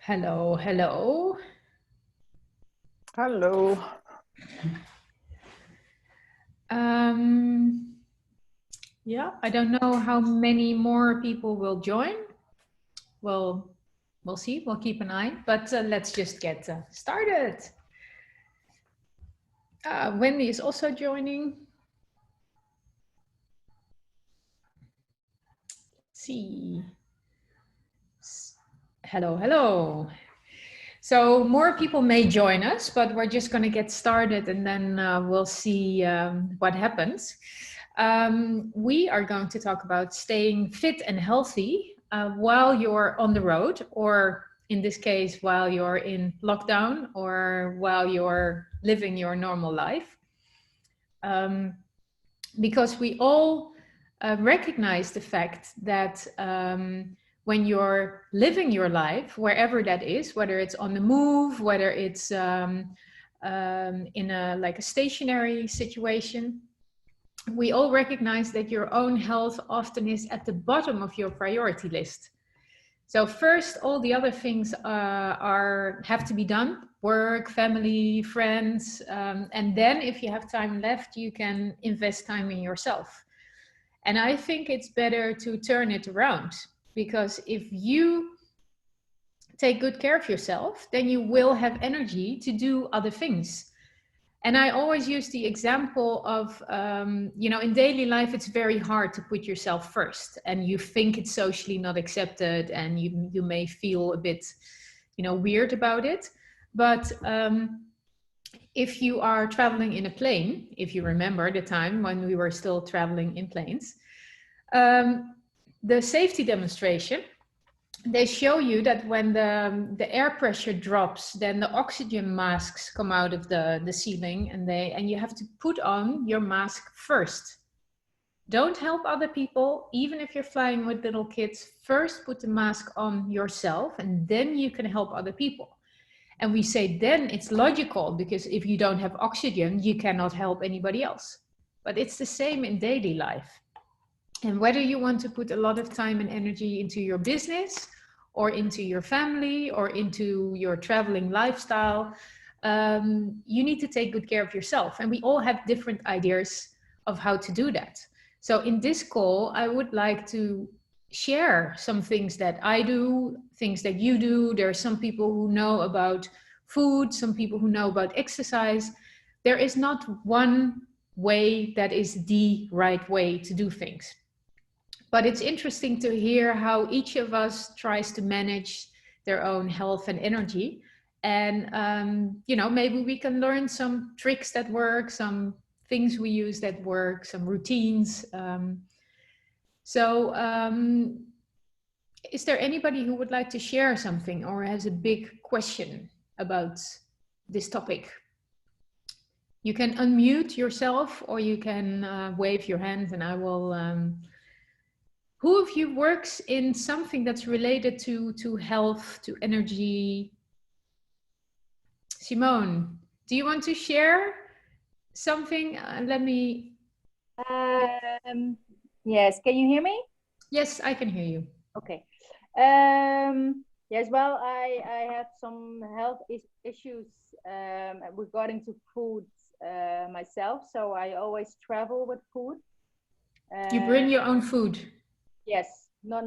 Hello, hello. Hello. Yeah, I don't know how many more people will join. Well, we'll see. We'll keep an eye, but let's just get started. Wendy is also joining. Let's see. Hello, hello. So more people may join us, but we're just going to get started and then we'll see what happens. We are going to talk about staying fit and healthy while you're on the road, or in this case, while you're in lockdown or while you're living your normal life. Because we all recognize the fact that when you're living your life, wherever that is, whether it's on the move, whether it's in a stationary situation, we all recognize that your own health often is at the bottom of your priority list. So first, all the other things have to be done: work, family, friends, and then if you have time left, you can invest time in yourself. And I think it's better to turn it around, because if you take good care of yourself, then you will have energy to do other things. And I always use the example of, in daily life, it's very hard to put yourself first, and you think it's socially not accepted, and you may feel a bit, weird about it. But if you are traveling in a plane, if you remember the time when we were still traveling in planes, the safety demonstration, they show you that when the air pressure drops, then the oxygen masks come out of the ceiling, and you have to put on your mask first. Don't help other people, even if you're flying with little kids. First put the mask on yourself, and then you can help other people. And we say then it's logical, because if you don't have oxygen, you cannot help anybody else. But it's the same in daily life. And whether you want to put a lot of time and energy into your business, or into your family, or into your traveling lifestyle, you need to take good care of yourself. And we all have different ideas of how to do that. So in this call, I would like to share some things that I do, things that you do. There are some people who know about food, some people who know about exercise. There is not one way that is the right way to do things. But it's interesting to hear how each of us tries to manage their own health and energy. And, maybe we can learn some tricks that work, some things we use that work, some routines. Is there anybody who would like to share something or has a big question about this topic? You can unmute yourself, or you can wave your hand, and I will... Who of you works in something that's related to health, to energy? Simone, do you want to share something? Yes, can you hear me? Yes, I can hear you. Okay. Yes, well, I have some health issues regarding to food myself, so I always travel with food. You bring your own food? Yes, not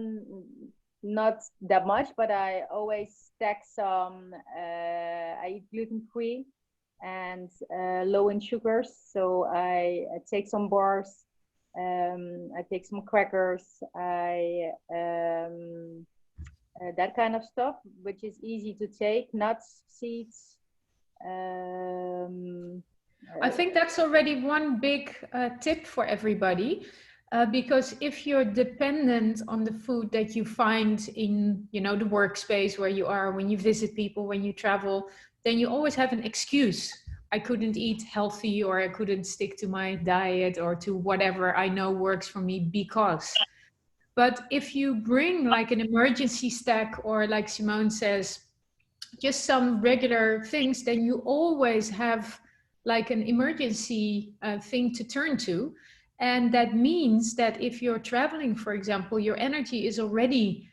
that much, but I always stack some. I eat gluten-free and low in sugars, so I take some bars. I take some crackers. That kind of stuff, which is easy to take. Nuts, seeds. I think that's already one big tip for everybody. Because if you're dependent on the food that you find in, the workspace where you are, when you visit people, when you travel, then you always have an excuse. I couldn't eat healthy, or I couldn't stick to my diet, or to whatever I know works for me because. But if you bring like an emergency stack, or like Simone says, just some regular things, then you always have like an emergency thing to turn to. And that means that if you're traveling, for example, your energy is already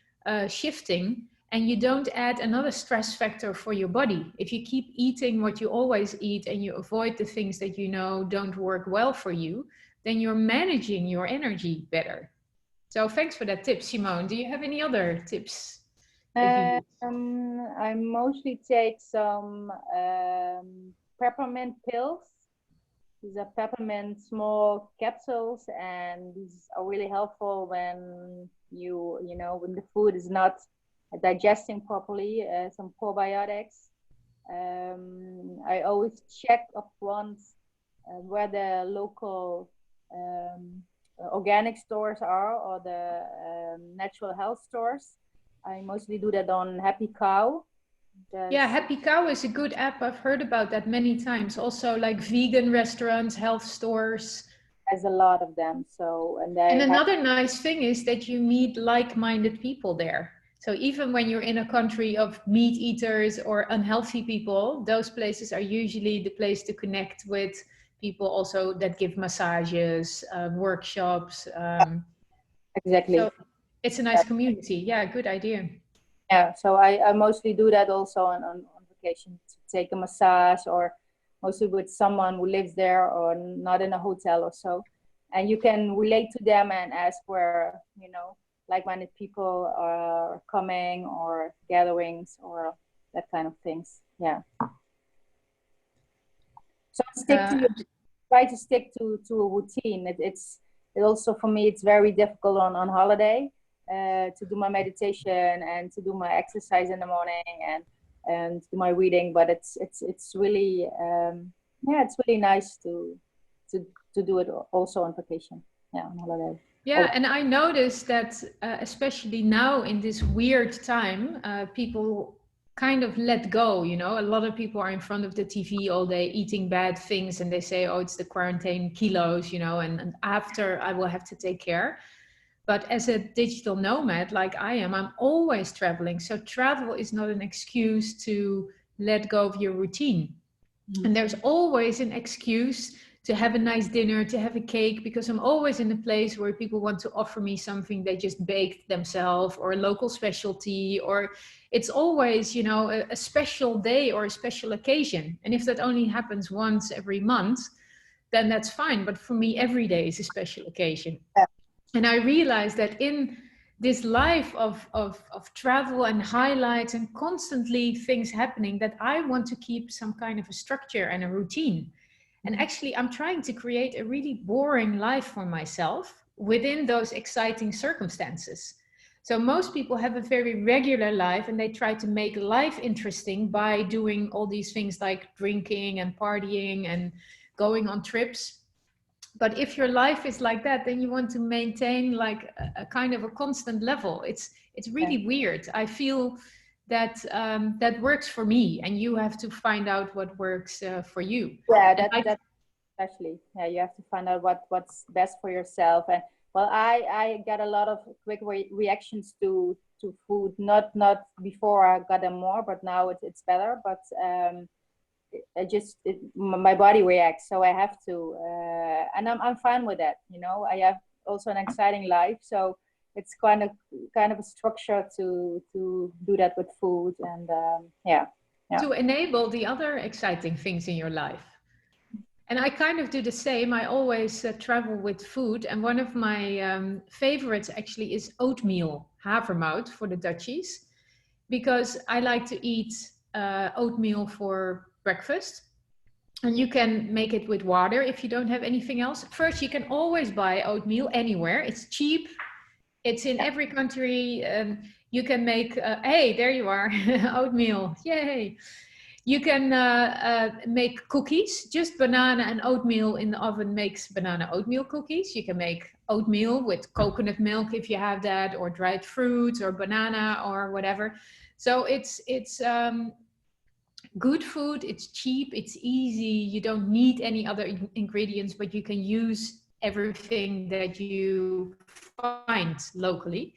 shifting, and you don't add another stress factor for your body. If you keep eating what you always eat and you avoid the things that you know don't work well for you, then you're managing your energy better. So thanks for that tip, Simone. Do you have any other tips that you use? I mostly take some peppermint pills. These are peppermint small capsules, and these are really helpful when you know, when the food is not digesting properly. Some probiotics. I always check up once where the local organic stores are, or the natural health stores. I mostly do that on Happy Cow. Yeah, Happy Cow is a good app. I've heard about that many times. Also, like vegan restaurants, health stores. There's a lot of them. So, and another nice thing is that you meet like-minded people there. So even when you're in a country of meat eaters or unhealthy people, those places are usually the place to connect with people also that give massages, workshops. Exactly. So it's a nice community. Yeah, good idea. Yeah, so I mostly do that also on vacation, to take a massage, or mostly with someone who lives there or not in a hotel or so. And you can relate to them and ask where, you know, like-minded people are coming, or gatherings, or that kind of things. Yeah. So try to stick to a routine. It also, for me, it's very difficult on holiday. To do my meditation and to do my exercise in the morning and do my reading, but it's really it's really nice to do it also on vacation, on holiday. Yeah, and I noticed that especially now in this weird time, people kind of let go, you know. A lot of people are in front of the TV all day eating bad things, and they say, oh, it's the quarantine kilos, you know, and after I will have to take care. But as a digital nomad like I am, I'm always traveling. So travel is not an excuse to let go of your routine. Mm-hmm. And there's always an excuse to have a nice dinner, to have a cake, because I'm always in a place where people want to offer me something they just baked themselves, or a local specialty, or it's always, you know, a special day or a special occasion. And if that only happens once every month, then that's fine. But for me, every day is a special occasion. Yeah. And I realized that in this life of travel and highlights and constantly things happening, that I want to keep some kind of a structure and a routine. And actually, I'm trying to create a really boring life for myself within those exciting circumstances. So most people have a very regular life, and they try to make life interesting by doing all these things like drinking and partying and going on trips. But if your life is like that, then you want to maintain like a kind of a constant level. It's really weird. I feel that that works for me, and you have to find out what works for you. Yeah, that's especially. Yeah, you have to find out what's best for yourself. And well, I got a lot of quick reactions to food. Not before I got them more, but now it's better. But my body reacts, so I have to, and I'm fine with that. You know, I have also an exciting life, so it's kind of a structure to do that with food, and to enable the other exciting things in your life. And I kind of do the same. I always travel with food, and one of my favorites actually is oatmeal, havermout for the Dutchies, because I like to eat oatmeal for breakfast. And you can make it with water if you don't have anything else. First, you can always buy oatmeal anywhere. It's cheap. It's in every country. You can make, hey, there you are, oatmeal, yay. You can make cookies. Just banana and oatmeal in the oven makes banana oatmeal cookies. You can make oatmeal with coconut milk if you have that, or dried fruits, or banana, or whatever. So it's good food, it's cheap, it's easy, you don't need any other ingredients, but you can use everything that you find locally.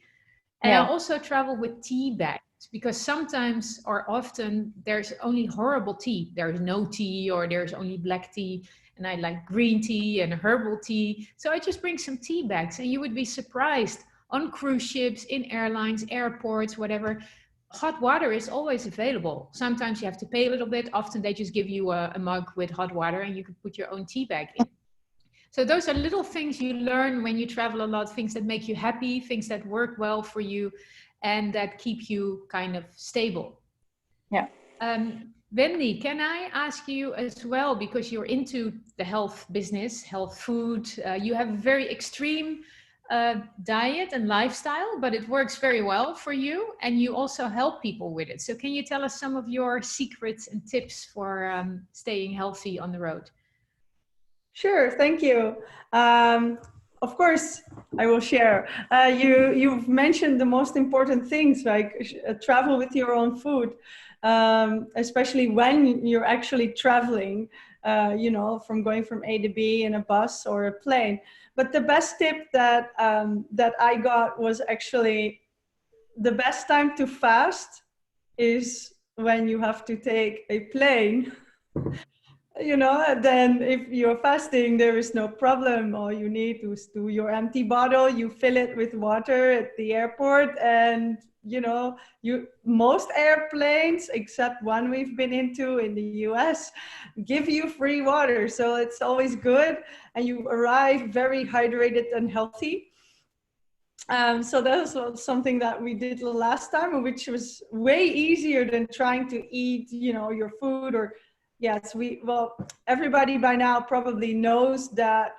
And I also travel with tea bags, because sometimes or often there's only horrible tea. There's no tea, or there's only black tea, and I like green tea and herbal tea. So I just bring some tea bags, and you would be surprised on cruise ships, in airlines, airports, whatever. hot water is always available. Sometimes you have to pay a little bit. Often they just give you a mug with hot water and you can put your own tea bag in. So those are little things you learn when you travel a lot, things that make you happy, things that work well for you and that keep you kind of stable. Yeah. Wendy, can I ask you as well, because you're into the health business, health food, you have a very extreme diet and lifestyle, but it works very well for you and you also help people with it. So can you tell us some of your secrets and tips for staying healthy on the road? Sure, thank you. Of course, I will share. You've mentioned the most important things, like travel with your own food, especially when you're actually traveling, you know, from A to B in a bus or a plane. But the best tip that I got was actually the best time to fast is when you have to take a plane. You know, then if you're fasting, there is no problem. All you need is to your empty bottle, you fill it with water at the airport, and you know, most airplanes, except one we've been into in the US, give you free water. So it's always good, and you arrive very hydrated and healthy. So that was something that we did the last time, which was way easier than trying to eat, you know, your food or. Yes, everybody by now probably knows that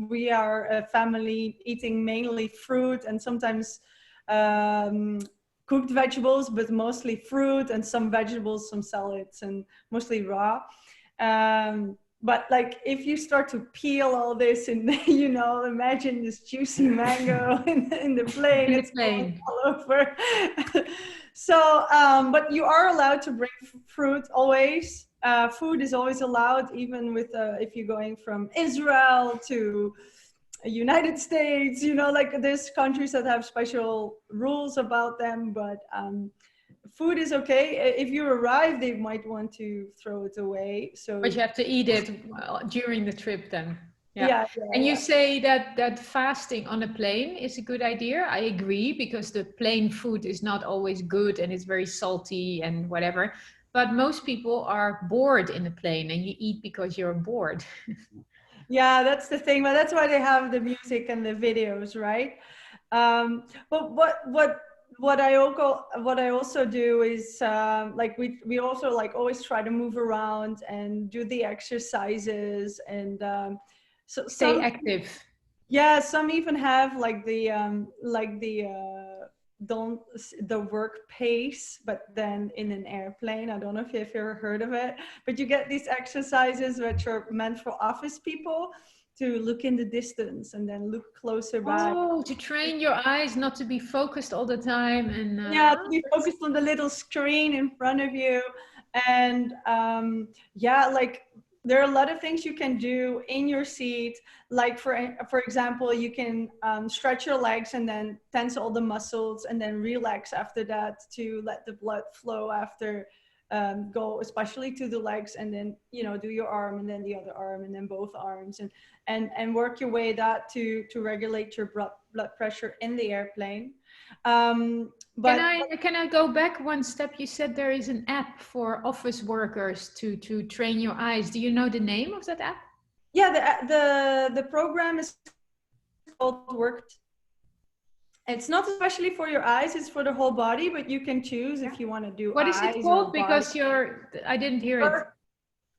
we are a family eating mainly fruit and sometimes cooked vegetables, but mostly fruit and some vegetables, some salads, and mostly raw. But like if you start to peel all this and, you know, imagine this juicy mango in the plane, it's all over. So, but you are allowed to bring fruit always. Food is always allowed, even with if you're going from Israel to United States, you know, like there's countries that have special rules about them, but food is okay. If you arrive, they might want to throw it away. So, but you have to eat it during the trip then. Yeah. And you say that fasting on a plane is a good idea. I agree, because the plane food is not always good and it's very salty and whatever. But most people are bored in the plane and you eat because you're bored. Yeah, that's the thing. But that's why they have the music and the videos, right? But what I also do is like we also like always try to move around and do the exercises and so stay active. Yeah, some even have like the work pace, but then in an airplane. I don't know if you've ever heard of it, but you get these exercises which are meant for office people to look in the distance and then look closer by. Oh, to train your eyes not to be focused all the time. And yeah, to be focused on the little screen in front of you. And yeah, like there are a lot of things you can do in your seat. Like for example, you can stretch your legs and then tense all the muscles and then relax after that to let the blood flow after go especially to the legs, and then, you know, do your arm and then the other arm and then both arms and work your way that to regulate your blood pressure in the airplane. But can I go back one step? You said there is an app for office workers to train your eyes. Do you know the name of that app? Yeah, the program is called Work. It's not especially for your eyes, it's for the whole body, but you can choose if you want to do what eyes. What is it called? Because I didn't hear it.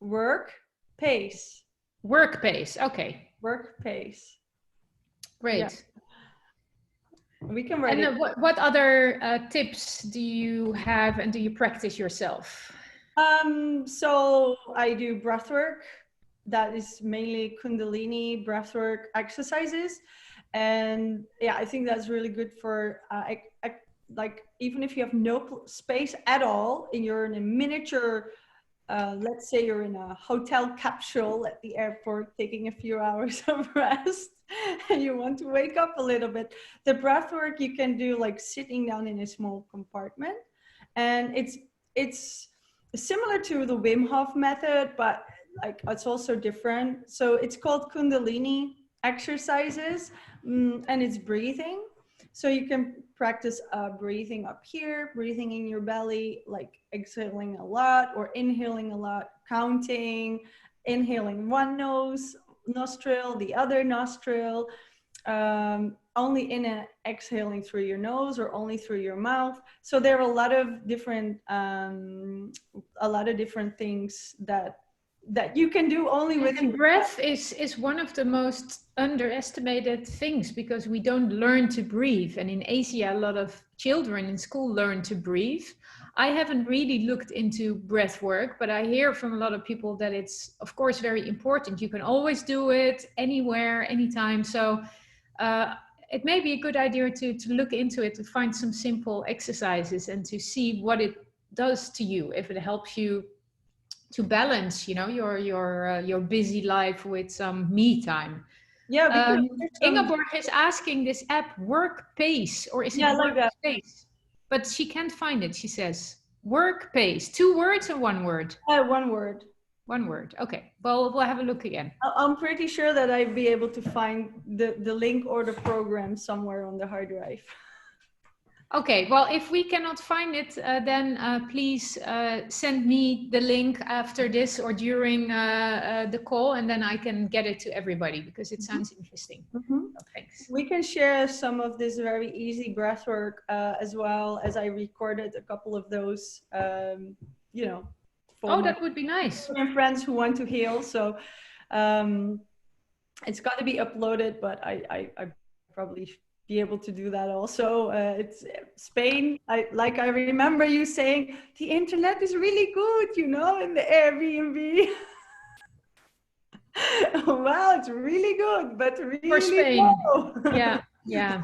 Work pace. Work pace. Okay. Work pace. Great. Yeah. We can write it. And what other tips do you have and do you practice yourself? So I do breathwork. That is mainly kundalini breathwork exercises. And yeah, I think that's really good for like even if you have no space at all and you're in a miniature, let's say you're in a hotel capsule at the airport taking a few hours of rest and you want to wake up a little bit, the breath work you can do like sitting down in a small compartment, and it's similar to the Wim Hof method, but like it's also different. So it's called kundalini exercises, and it's breathing. So you can practice breathing up here, breathing in your belly, like exhaling a lot or inhaling a lot, counting, inhaling one nostril, the other nostril, only in and exhaling through your nose or only through your mouth. So there are a lot of different things that you can do only with and breath is one of the most underestimated things, because we don't learn to breathe. And in Asia, a lot of children in school learn to breathe. I haven't really looked into breath work, but I hear from a lot of people that it's, of course, very important. You can always do it anywhere, anytime. So it may be a good idea to look into it, to find some simple exercises and to see what it does to you, if it helps you to balance, you know, your busy life with some me time. Yeah, because Ingeborg is asking this app Work Pace, or is it like Work Space? But she can't find it. She says Work Pace. 2 words or 1 word? 1 word. 1 word. Okay. Well, we'll have a look again. I'm pretty sure that I'd be able to find the link or the program somewhere on the hard drive. Okay, well, if we cannot find it, then please send me the link after this or during the call, and then I can get it to everybody, because it sounds interesting. Mm-hmm. Oh, thanks. We can share some of this very easy breath work as well, as I recorded a couple of those, you know. Oh, that would be nice. And friends who want to heal. So it's got to be uploaded, but I probably be able to do that also. It's Spain. I remember you saying the internet is really good, you know, in the Airbnb. Wow, it's really good, but really for Spain. low. Yeah.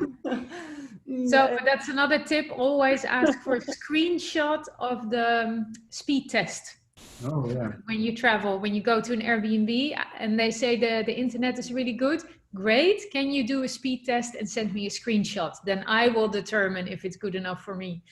So that's another tip. Always ask for a screenshot of the speed test. Oh yeah. When you travel, when you go to an Airbnb and they say the internet is really good, great. Can you do a speed test and send me a screenshot? Then I will determine if it's good enough for me.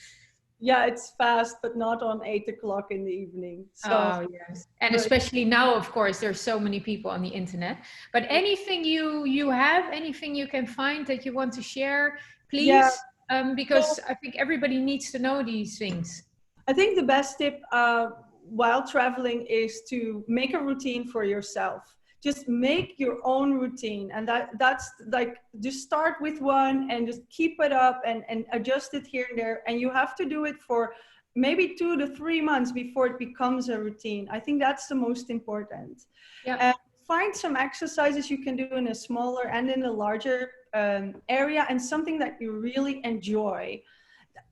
Yeah, it's fast, but not on 8 o'clock in the evening. So, oh yes, and especially now, of course, there's so many people on the internet. But anything you have, anything you can find that you want to share, please, yeah. Because I think everybody needs to know these things. I think the best tip while traveling is to make a routine for yourself. Just make your own routine, and that's like, just start with one and just keep it up and adjust it here and there. And you have to do it for maybe 2 to 3 months before it becomes a routine. I think that's the most important. Yeah. And find some exercises you can do in a smaller and in a larger area, and something that you really enjoy.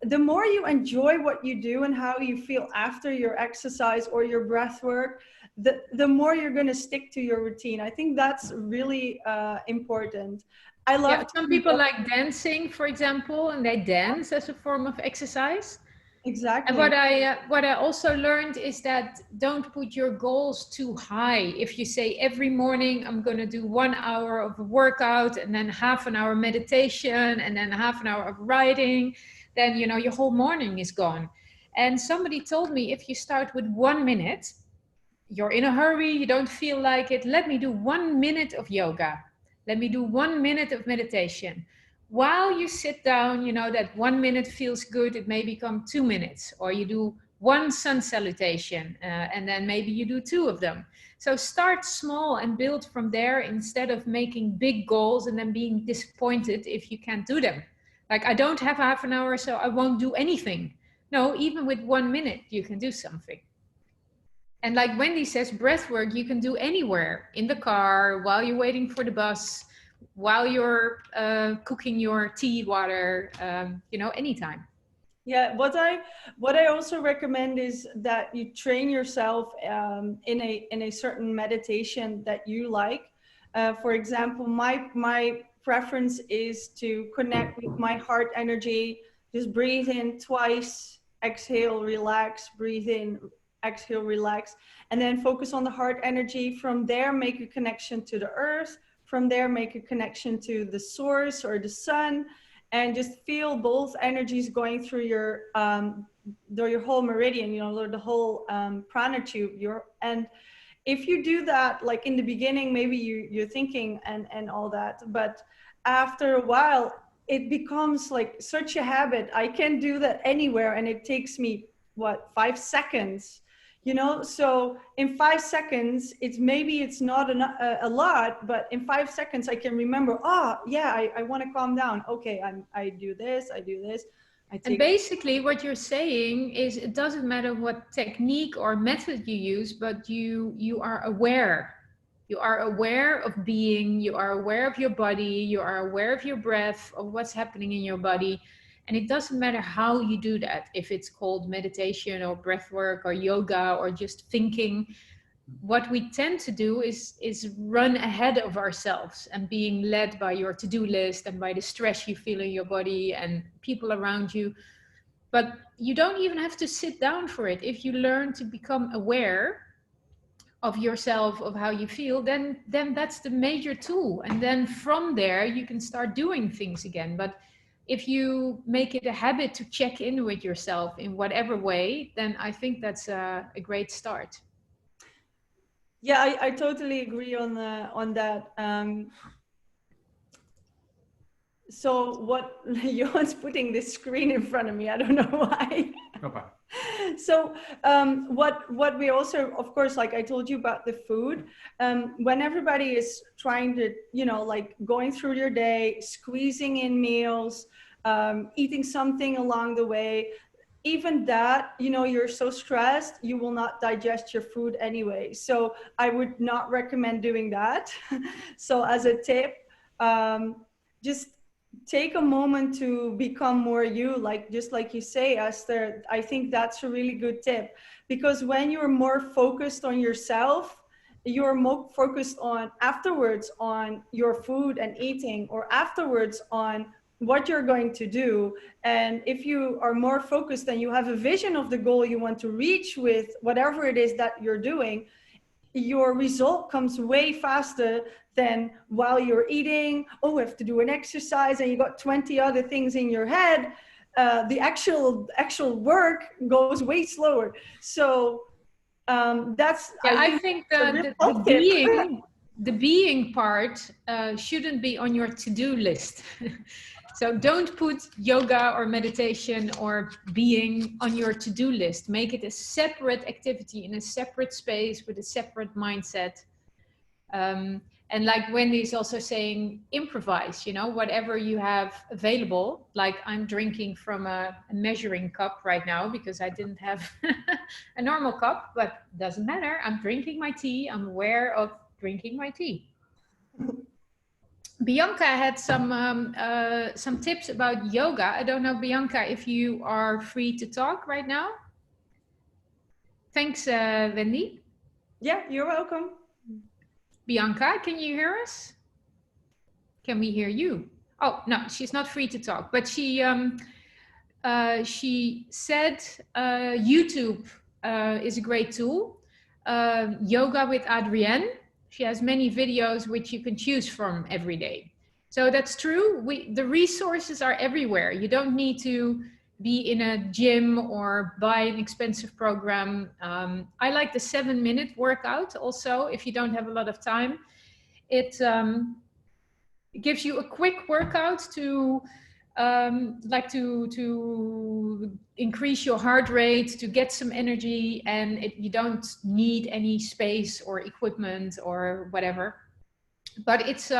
The more you enjoy what you do and how you feel after your exercise or your breath work, the more you're going to stick to your routine. I think that's really important. I love some people like dancing, for example, and they dance as a form of exercise. Exactly. And what I also learned is that don't put your goals too high. If you say every morning I'm going to do 1 hour of a workout and then half an hour meditation and then half an hour of writing, then you know your whole morning is gone. And somebody told me, if you start with 1 minute, you're in a hurry, you don't feel like it, let me do 1 minute of yoga, let me do 1 minute of meditation. While you sit down, you know that 1 minute feels good, it may become 2 minutes, or you do 1 sun salutation and then maybe you do 2 of them. So start small and build from there, instead of making big goals and then being disappointed if you can't do them. Like, I don't have half an hour, so I won't do anything. No, even with 1 minute, you can do something. And like Wendy says, breath work you can do anywhere, in the car, while you're waiting for the bus, while you're cooking your tea, water, you know, anytime. Yeah, what I also recommend is that you train yourself in a certain meditation that you like. For example, my preference is to connect with my heart energy. Just breathe in twice, exhale, relax, breathe in, exhale, relax, and then focus on the heart energy. From there, make a connection to the earth. From there, make a connection to the source or the sun, and just feel both energies going through your whole meridian, you know, the whole prana tube. And if you do that, like in the beginning, maybe you're thinking and all that, but after a while, it becomes like such a habit. I can do that anywhere, and it takes me, what, 5 seconds, you know? So in 5 seconds, it's not a lot, but in 5 seconds I can remember, oh yeah, I want to calm down. Okay, I do this, I do this. And basically what you're saying is it doesn't matter what technique or method you use, but you are aware. You are aware of being, you are aware of your body, you are aware of your breath, of what's happening in your body. And it doesn't matter how you do that, if it's called meditation or breathwork or yoga or just thinking. What we tend to do is run ahead of ourselves and being led by your to-do list and by the stress you feel in your body and people around you. But you don't even have to sit down for it. If you learn to become aware of yourself, of how you feel, then that's the major tool. And then from there, you can start doing things again. But if you make it a habit to check in with yourself in whatever way, then I think that's a great start. Yeah, I totally agree on that. So what, Johan's putting this screen in front of me. I don't know why. Okay. So what we also, of course, like I told you about the food, when everybody is trying to, you know, like going through your day, squeezing in meals, eating something along the way, even that, you know, you're so stressed, you will not digest your food anyway. So I would not recommend doing that. So as a tip, just take a moment to become more you, like just like you say, Esther. I think that's a really good tip, because when you're more focused on yourself, you're more focused on afterwards on your food and eating, or afterwards on what you're going to do. And if you are more focused and you have a vision of the goal you want to reach with whatever it is that you're doing, your result comes way faster than while you're eating. Oh, we have to do an exercise, and you got 20 other things in your head. The actual work goes way slower. So that's, yeah, I think the being part shouldn't be on your to-do list. So don't put yoga or meditation or being on your to-do list. Make it a separate activity in a separate space with a separate mindset. And like Wendy is also saying, improvise, you know, whatever you have available. Like I'm drinking from a measuring cup right now because I didn't have a normal cup, but doesn't matter. I'm drinking my tea. I'm aware of drinking my tea. Bianca had some tips about yoga. I don't know, Bianca, if you are free to talk right now. Thanks, Wendy. Yeah, you're welcome. Bianca, can you hear us? Can we hear you? Oh, no, she's not free to talk, but she said YouTube is a great tool. Yoga with Adrienne. She has many videos which you can choose from every day. So that's true. The resources are everywhere. You don't need to be in a gym or buy an expensive program. I like the 7-minute workout also, if you don't have a lot of time. It gives you a quick workout to increase your heart rate, to get some energy, and you don't need any space or equipment or whatever. But it's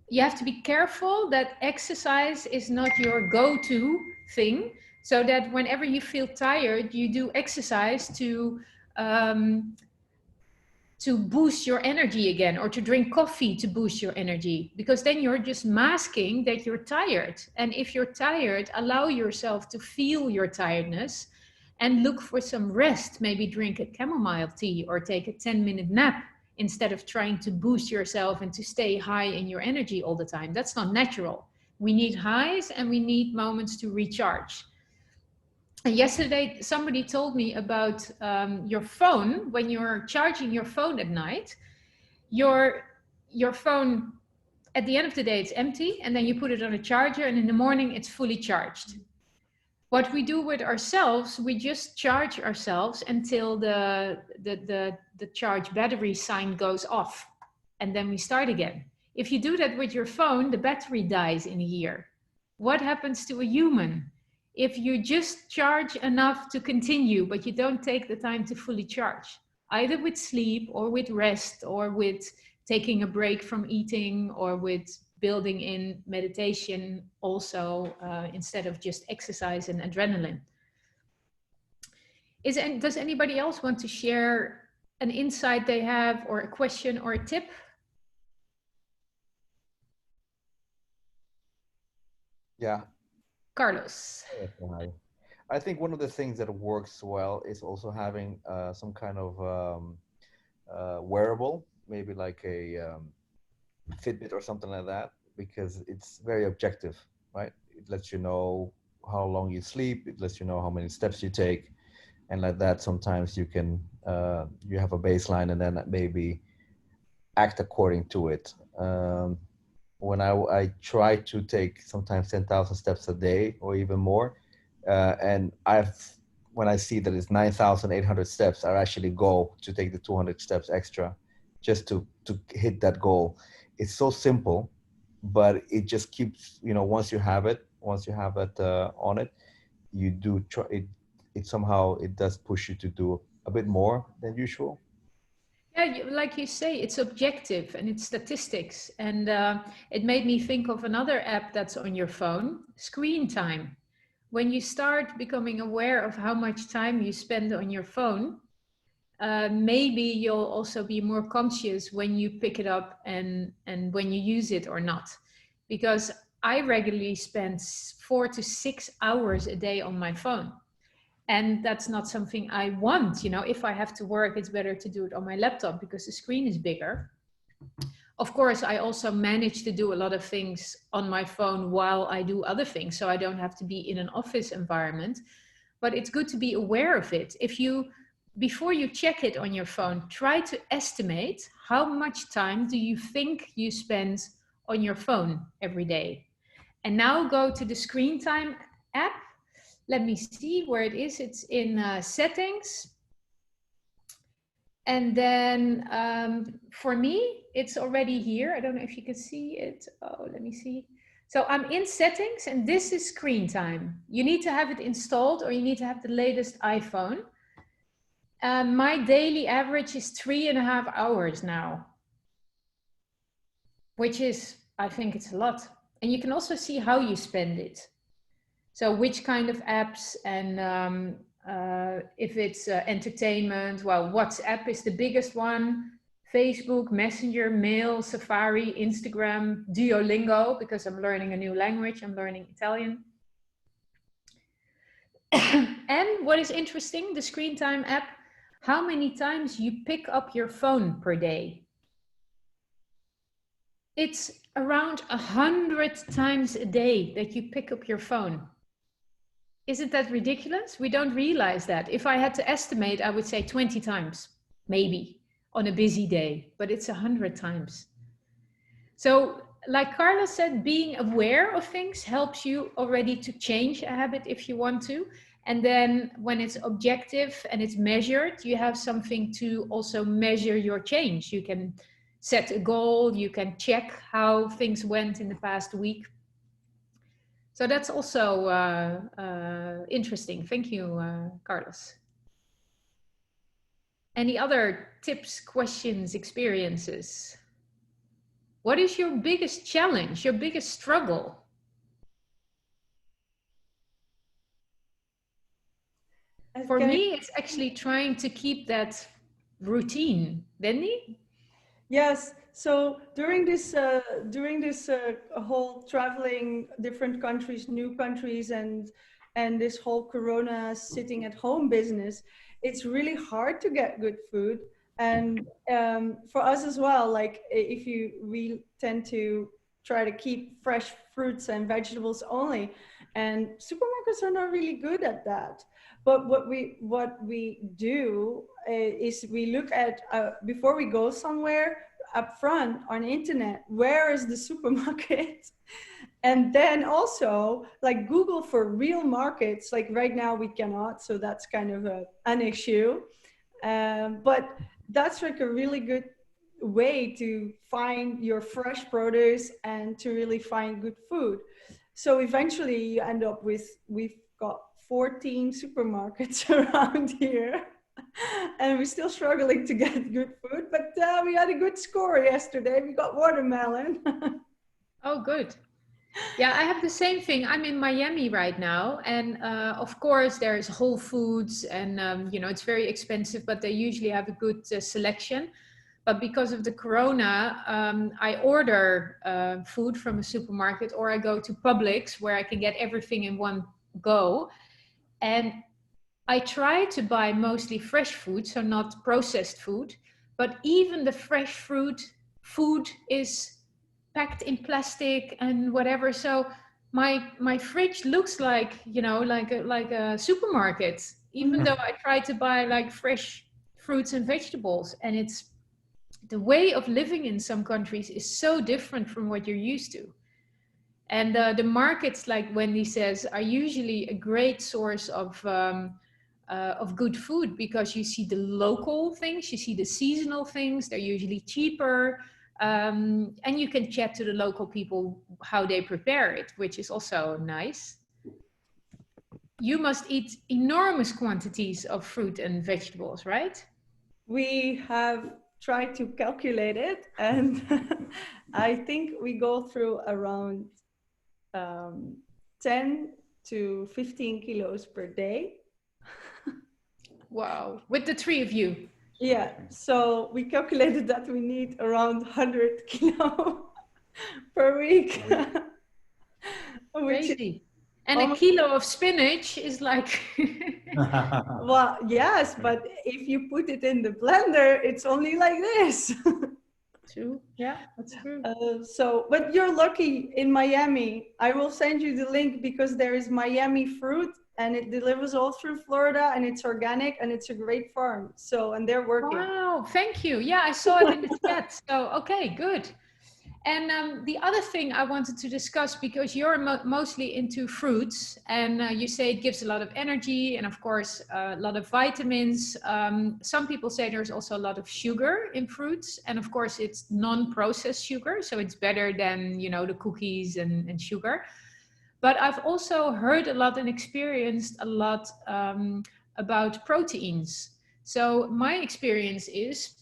you have to be careful that exercise is not your go-to thing, so that whenever you feel tired, you do exercise to boost your energy again, or to drink coffee to boost your energy, because then you're just masking that you're tired. And if you're tired, allow yourself to feel your tiredness and look for some rest. Maybe drink a chamomile tea or take a 10-minute nap instead of trying to boost yourself and to stay high in your energy all the time. That's not natural. We need highs and we need moments to recharge. And yesterday, somebody told me about your phone. When you're charging your phone at night, your phone, at the end of the day, it's empty, and then you put it on a charger, and in the morning, it's fully charged. What we do with ourselves, we just charge ourselves until the charge battery sign goes off, and then we start again. If you do that with your phone, the battery dies in a year. What happens to a human? If you just charge enough to continue, but you don't take the time to fully charge, either with sleep or with rest or with taking a break from eating or with building in meditation also instead of just exercise and adrenaline. Does anybody else want to share an insight they have or a question or a tip? Yeah. Carlos. I think one of the things that works well is also having some kind of wearable, maybe like a FitBit or something like that, because it's very objective, right? It lets you know how long you sleep, it lets you know how many steps you take, and like that sometimes you can you have a baseline and then maybe act according to it. When I try to take sometimes 10,000 steps a day or even more, and when I see that it's 9,800 steps, I actually go to take the 200 steps extra just to hit that goal. It's so simple, but it just keeps, you know, once you have it on it, you do try it. It somehow it does push you to do a bit more than usual. Yeah, like you say, it's objective and it's statistics. And it made me think of another app that's on your phone, Screentime. When you start becoming aware of how much time you spend on your phone, maybe you'll also be more conscious when you pick it up and when you use it or not. Because I regularly spend 4 to 6 hours a day on my phone. And that's not something I want. You know, if I have to work, it's better to do it on my laptop because the screen is bigger. Of course, I also manage to do a lot of things on my phone while I do other things. So I don't have to be in an office environment, but it's good to be aware of it. Before you check it on your phone, try to estimate how much time do you think you spend on your phone every day. And now go to the Screentime app. Let me see where it is. It's in settings. And then for me, it's already here. I don't know if you can see it. Oh, let me see. So I'm in settings and this is Screentime. You need to have it installed or you need to have the latest iPhone. My daily average is 3.5 hours now, which is, I think it's a lot. And you can also see how you spend it. So which kind of apps and if it's entertainment, well, WhatsApp is the biggest one, Facebook, Messenger, Mail, Safari, Instagram, Duolingo, because I'm learning a new language, I'm learning Italian. And what is interesting, the Screentime app, how many times you pick up your phone per day. It's around 100 times a day that you pick up your phone. Isn't that ridiculous? We don't realize that. If I had to estimate, I would say 20 times, maybe, on a busy day, but it's 100 times. So, like Carla said, being aware of things helps you already to change a habit if you want to. And then when it's objective and it's measured, you have something to also measure your change. You can set a goal, you can check how things went in the past week. So that's also interesting. Thank you, Carlos. Any other tips, questions, experiences? What is your biggest challenge, your biggest struggle? For me, it's actually trying to keep that routine. Wendy? Yes. So during this whole traveling different countries, new countries, and this whole Corona sitting at home business, it's really hard to get good food. And for us as well, like we tend to try to keep fresh fruits and vegetables only, and supermarkets are not really good at that. But what we do is we look at before we go somewhere up front on the internet, where is the supermarket? And then also like Google for real markets. Like right now we cannot, so that's kind of an issue. But that's like a really good way to find your fresh produce and to really find good food. So eventually you end up with, we've got 14 supermarkets around here. And we're still struggling to get good food, but we had a good score yesterday. We got watermelon. Oh, good. Yeah, I have the same thing. I'm in Miami right now, and of course there's Whole Foods, and you know, it's very expensive, but they usually have a good selection. But because of the corona, I order food from a supermarket, or I go to Publix where I can get everything in one go. And I try to buy mostly fresh food, so not processed food. But even the fresh food is packed in plastic and whatever. So my fridge looks like, you know, like a supermarket, even though I try to buy like fresh fruits and vegetables. And it's the way of living in some countries is so different from what you're used to. And the markets, like Wendy says, are usually a great source of good food, because you see the local things, you see the seasonal things, they're usually cheaper. And you can chat to the local people how they prepare it, which is also nice. You must eat enormous quantities of fruit and vegetables, right? We have tried to calculate it, and I think we go through around 10 to 15 kilos per day. Wow, with the three of you. Yeah, so we calculated that we need around 100 kilo per week. Crazy. And a kilo of spinach is like... Well, yes, but if you put it in the blender, it's only like this. True. Yeah, that's true. But you're lucky in Miami. I will send you the link, because there is Miami fruit, and it delivers all through Florida, and it's organic, and it's a great farm. So, and they're working. Wow, thank you. Yeah, I saw it in the chat. So, okay, good. And the other thing I wanted to discuss, because you're mostly into fruits, and you say it gives a lot of energy and of course a lot of vitamins. Some people say there's also a lot of sugar in fruits, and of course it's non-processed sugar, so it's better than, you know, the cookies and sugar. But I've also heard a lot and experienced a lot about proteins. So my experience is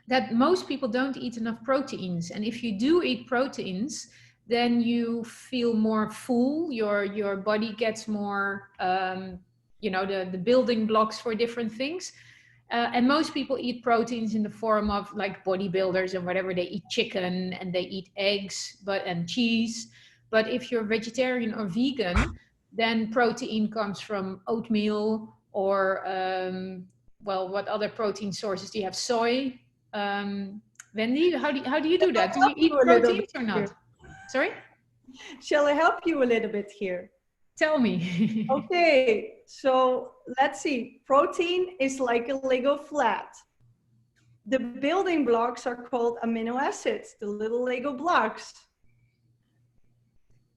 that most people don't eat enough proteins. And if you do eat proteins, then you feel more full, your body gets more, you know, the building blocks for different things. And most people eat proteins in the form of like bodybuilders and whatever. They eat chicken and they eat eggs and cheese. But if you're vegetarian or vegan, then protein comes from oatmeal or, well, what other protein sources do you have? Soy. Wendy, how do you do that? Do you eat proteins or not? Sorry? Shall I help you a little bit here? Tell me. Okay, so let's see. Protein is like a Lego flat. The building blocks are called amino acids, the little Lego blocks.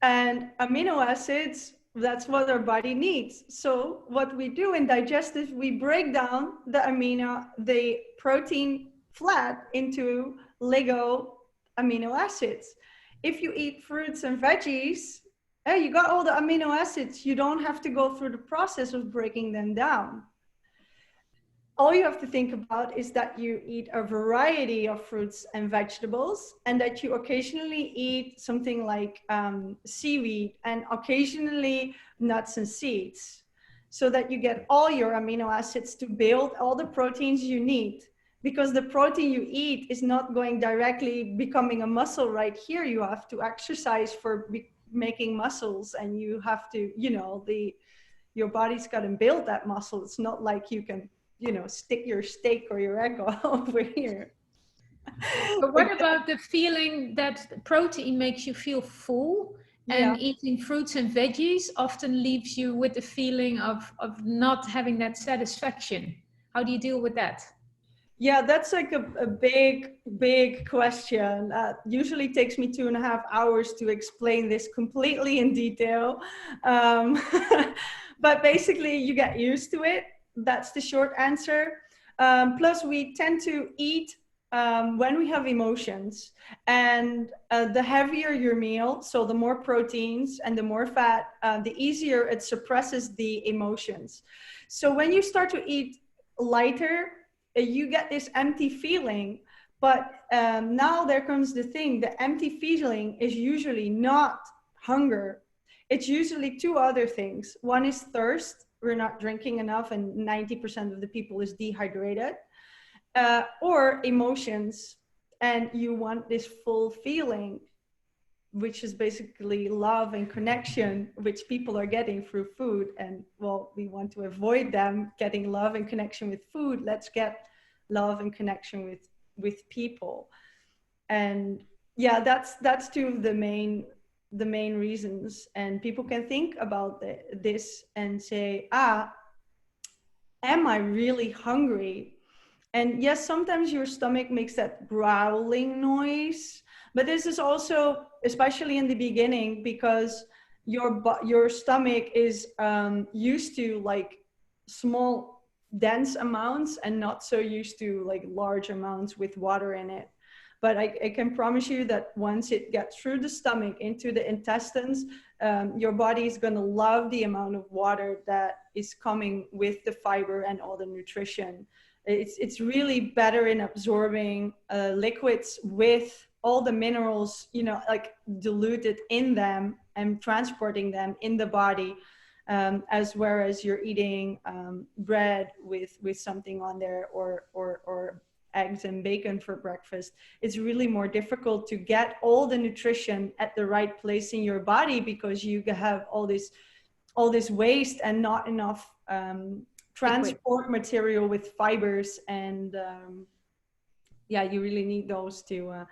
And amino acids, that's what our body needs. So what we do in digestive, we break down the protein flat into Lego amino acids. If you eat fruits and veggies, you got all the amino acids. You don't have to go through the process of breaking them down. All you have to think about is that you eat a variety of fruits and vegetables, and that you occasionally eat something like seaweed and occasionally nuts and seeds, so that you get all your amino acids to build all the proteins you need. Because the protein you eat is not going directly becoming a muscle right here. You have to exercise for making muscles, and you have to, you know, your body's got to build that muscle. It's not like you can, you know, stick your steak or your egg over here. But what about the feeling that protein makes you feel full, and eating fruits and veggies often leaves you with the feeling of not having that satisfaction? How do you deal with that? Yeah, that's like a big question. Usually takes me 2.5 hours to explain this completely in detail. But basically you get used to it. That's the short answer. Plus we tend to eat when we have emotions, and the heavier your meal, so the more proteins and the more fat, the easier it suppresses the emotions. So when you start to eat lighter, you get this empty feeling. But now there comes the thing: the empty feeling is usually not hunger. It's usually two other things. One is thirst. We're not drinking enough, and 90% of the people is dehydrated. Or emotions, and you want this full feeling, which is basically love and connection, which people are getting through food. And well, we want to avoid them getting love and connection with food. Let's get love and connection with people. And yeah, that's two of the main reasons. And people can think about this and say, am I really hungry? And yes, sometimes your stomach makes that growling noise, but this is also, especially in the beginning, because your stomach is used to like small, dense amounts and not so used to like large amounts with water in it. But I can promise you that once it gets through the stomach into the intestines, your body is going to love the amount of water that is coming with the fiber and all the nutrition. It's really better in absorbing liquids with all the minerals, you know, like diluted in them and transporting them in the body, as whereas you're eating bread with something on there, or eggs and bacon for breakfast. It's really more difficult to get all the nutrition at the right place in your body, because you have all this waste and not enough transport material with fibers. And yeah, you really need those to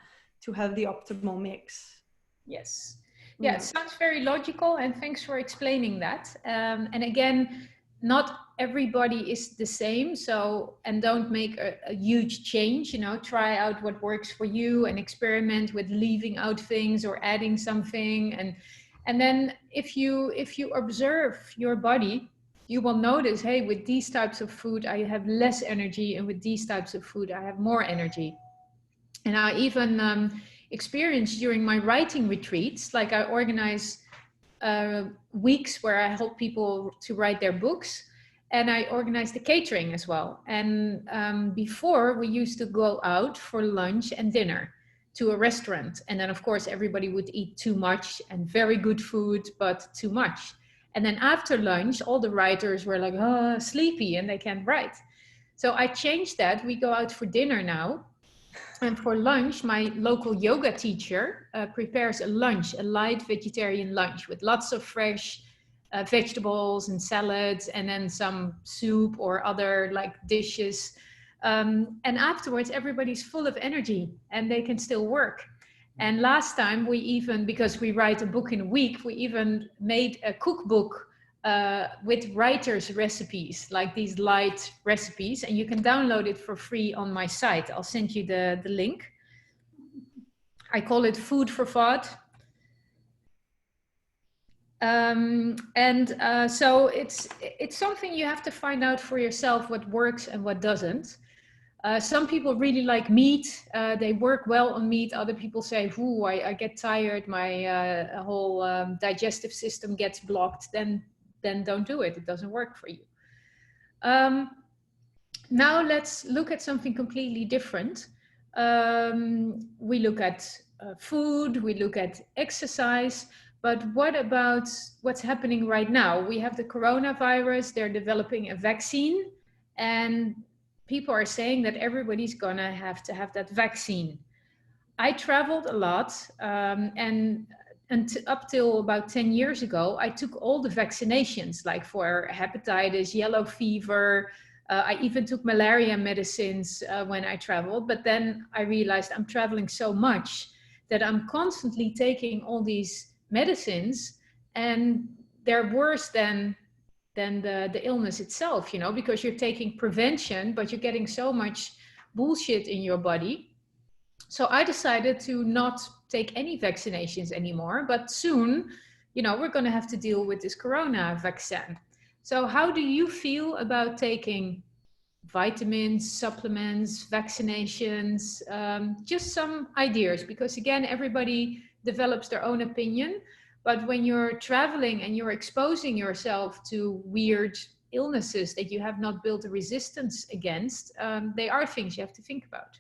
have the optimal mix. Yes. Yeah, it sounds very logical, and thanks for explaining that. And again, not everybody is the same, so, and don't make a huge change, you know, try out what works for you and experiment with leaving out things or adding something. And then if you observe your body, you will notice, hey, with these types of food, I have less energy, and with these types of food, I have more energy. And I even experienced during my writing retreats, like I organize weeks where I help people to write their books, and I organize the catering as well. And before, we used to go out for lunch and dinner to a restaurant, and then of course everybody would eat too much, and very good food, but too much. And then after lunch, all the writers were like, oh, sleepy, and they can't write. So I changed that. We go out for dinner now. And for lunch, my local yoga teacher prepares a light vegetarian lunch with lots of fresh vegetables and salads, and then some soup or other like dishes. And afterwards, everybody's full of energy and they can still work. And last time we even, because we write a book in a week, we even made a cookbook with writers' recipes, like these light recipes, and you can download it for free on my site. I'll send you the link. I call it Food for Thought. So it's something you have to find out for yourself, what works and what doesn't. Some people really like meat. They work well on meat. Other people say, ooh, I get tired. My whole digestive system gets blocked. Then don't do it. It doesn't work for you. Now let's look at something completely different. We look at food, we look at exercise, but what about what's happening right now? We have the coronavirus, they're developing a vaccine, and people are saying that everybody's gonna have to have that vaccine. I traveled a lot, and up till about 10 years ago, I took all the vaccinations, like for hepatitis, yellow fever. I even took malaria medicines when I traveled. But then I realized I'm traveling so much that I'm constantly taking all these medicines, and they're worse than the illness itself, you know, because you're taking prevention, but you're getting so much bullshit in your body. So I decided to not take any vaccinations anymore, but soon, you know, we're going to have to deal with this corona vaccine. So how do you feel about taking vitamins, supplements, vaccinations, just some ideas, because again, everybody develops their own opinion. But when you're traveling and you're exposing yourself to weird illnesses that you have not built a resistance against, they are things you have to think about.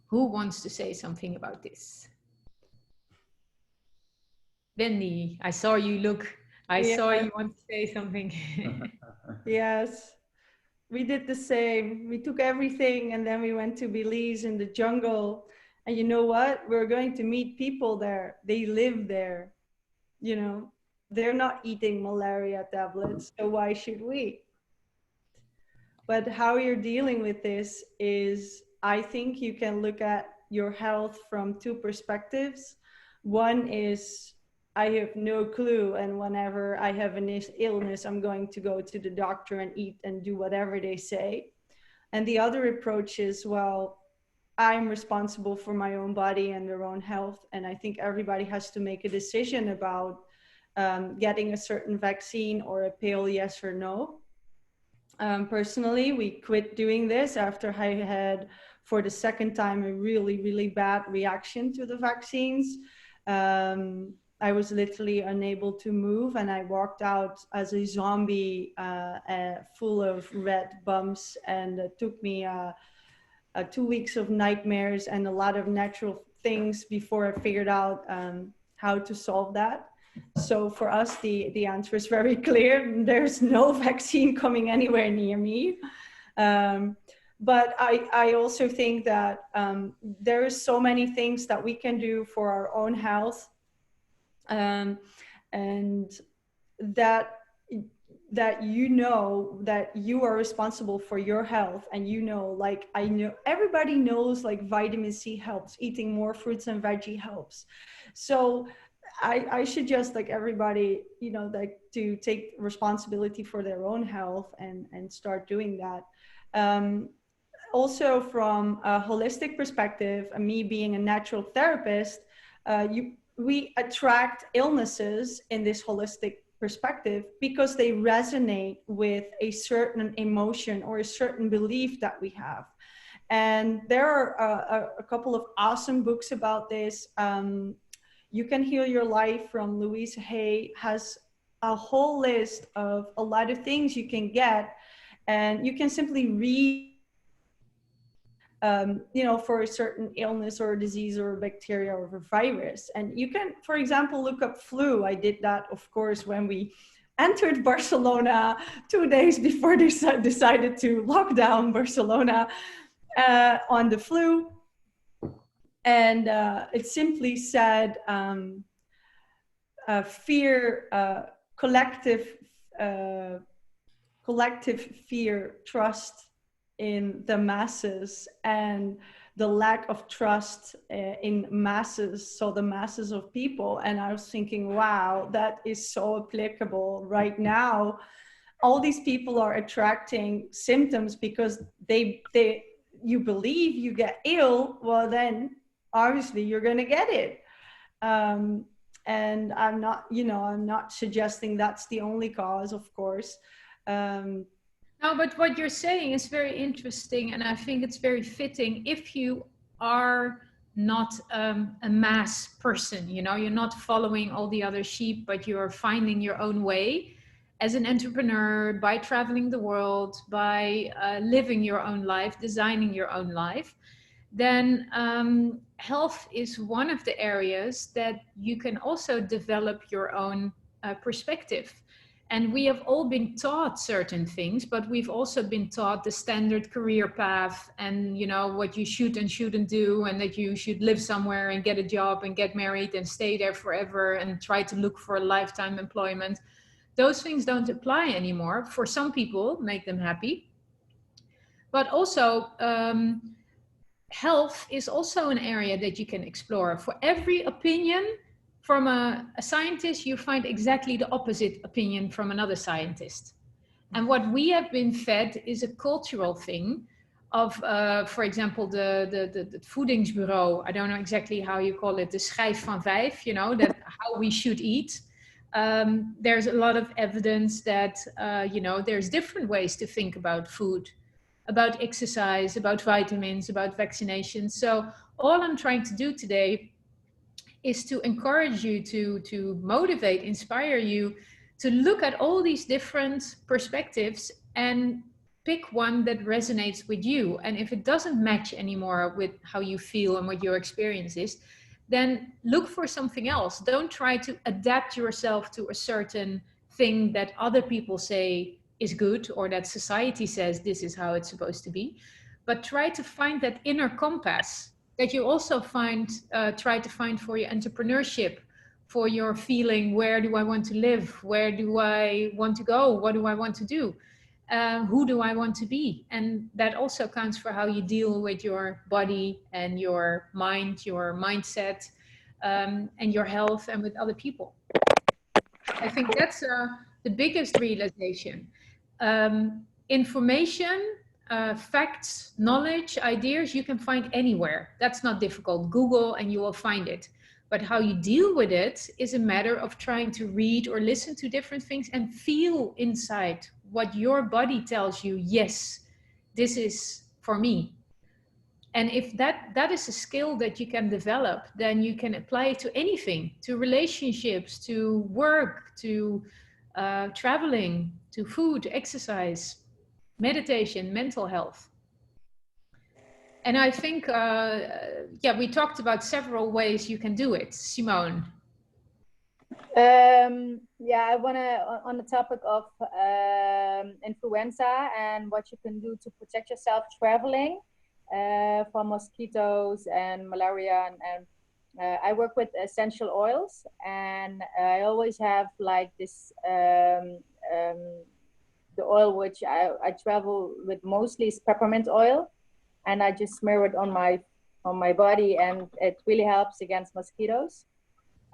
Who wants to say something about this? Wendy, I saw you look. I saw you want to say something. Yes, we did the same. We took everything and then we went to Belize in the jungle. And you know what? We're going to meet people there. They live there. You know, they're not eating malaria tablets. So why should we? But how you're dealing with this is, I think you can look at your health from two perspectives. One is, I have no clue, and whenever I have an illness, I'm going to go to the doctor and eat and do whatever they say. And the other approach is, well, I'm responsible for my own body and their own health. And I think everybody has to make a decision about getting a certain vaccine or a pill, yes or no. Personally, we quit doing this after I had, for the second time, a really, really bad reaction to the vaccines. I was literally unable to move, and I walked out as a zombie, full of red bumps, and it took me 2 weeks of nightmares and a lot of natural things before I figured out how to solve that. So for us, the answer is very clear. There's no vaccine coming anywhere near me. But I also think that there is so many things that we can do for our own health, and that you know that you are responsible for your health. And you know, like, I know everybody knows, like, vitamin C helps, eating more fruits and veggie helps. So I suggest, like, everybody, you know, like, to take responsibility for their own health and start doing that. Also from a holistic perspective, and me being a natural therapist, we attract illnesses in this holistic perspective because they resonate with a certain emotion or a certain belief that we have. And there are a couple of awesome books about this. You Can Heal Your Life from Louise Hay has a whole list of a lot of things you can get, and you can simply read, you know, for a certain illness or disease or bacteria or virus. And you can, for example, look up flu. I did that, of course, when we entered Barcelona 2 days before they decided to lock down Barcelona on the flu. And it simply said, fear, collective fear, trust in the masses, and the lack of trust in masses, so the masses of people. And I was thinking, wow, that is so applicable right now. All these people are attracting symptoms because you believe you get ill, well then obviously you're going to get it. And I'm not suggesting that's the only cause, of course. No, but what you're saying is very interesting, and I think it's very fitting. If you are not a mass person, you know, you're not following all the other sheep, but you're finding your own way as an entrepreneur, by traveling the world, by living your own life, designing your own life, then health is one of the areas that you can also develop your own perspective. And we have all been taught certain things, but we've also been taught the standard career path, and, you know, what you should and shouldn't do, and that you should live somewhere and get a job and get married and stay there forever and try to look for a lifetime employment. Those things don't apply anymore. For some people, make them happy. But also, health is also an area that you can explore. For every opinion from a scientist, you find exactly the opposite opinion from another scientist. And what we have been fed is a cultural thing of, for example, the voedingsbureau. I don't know exactly how you call it, the schijf van vijf, you know, that how we should eat. There's a lot of evidence that, you know, there's different ways to think about food, about exercise, about vitamins, about vaccinations. So all I'm trying to do today is to encourage you, to motivate, inspire you to look at all these different perspectives and pick one that resonates with you. And if it doesn't match anymore with how you feel and what your experience is, then look for something else. Don't try to adapt yourself to a certain thing that other people say is good or that society says this is how it's supposed to be, but try to find that inner compass that you also try to find for your entrepreneurship, for your feeling, where do I want to live? Where do I want to go? What do I want to do? Who do I want to be? And that also counts for how you deal with your body and your mind, your mindset, and your health and with other people. I think that's the biggest realization. Information, facts, knowledge, ideas, you can find anywhere. That's not difficult. Google and you will find it. But how you deal with it is a matter of trying to read or listen to different things and feel inside what your body tells you. Yes, this is for me. And if that is a skill that you can develop, then you can apply it to anything, to relationships, to work, to traveling, to food, exercise, meditation, mental health. And I think, yeah, we talked about several ways you can do it. Simone. Yeah, I want to, on the topic of influenza and what you can do to protect yourself traveling from mosquitoes and malaria. And I work with essential oils, and I always have like this, the oil which I travel with mostly is peppermint oil, and I just smear it on my body, and it really helps against mosquitoes.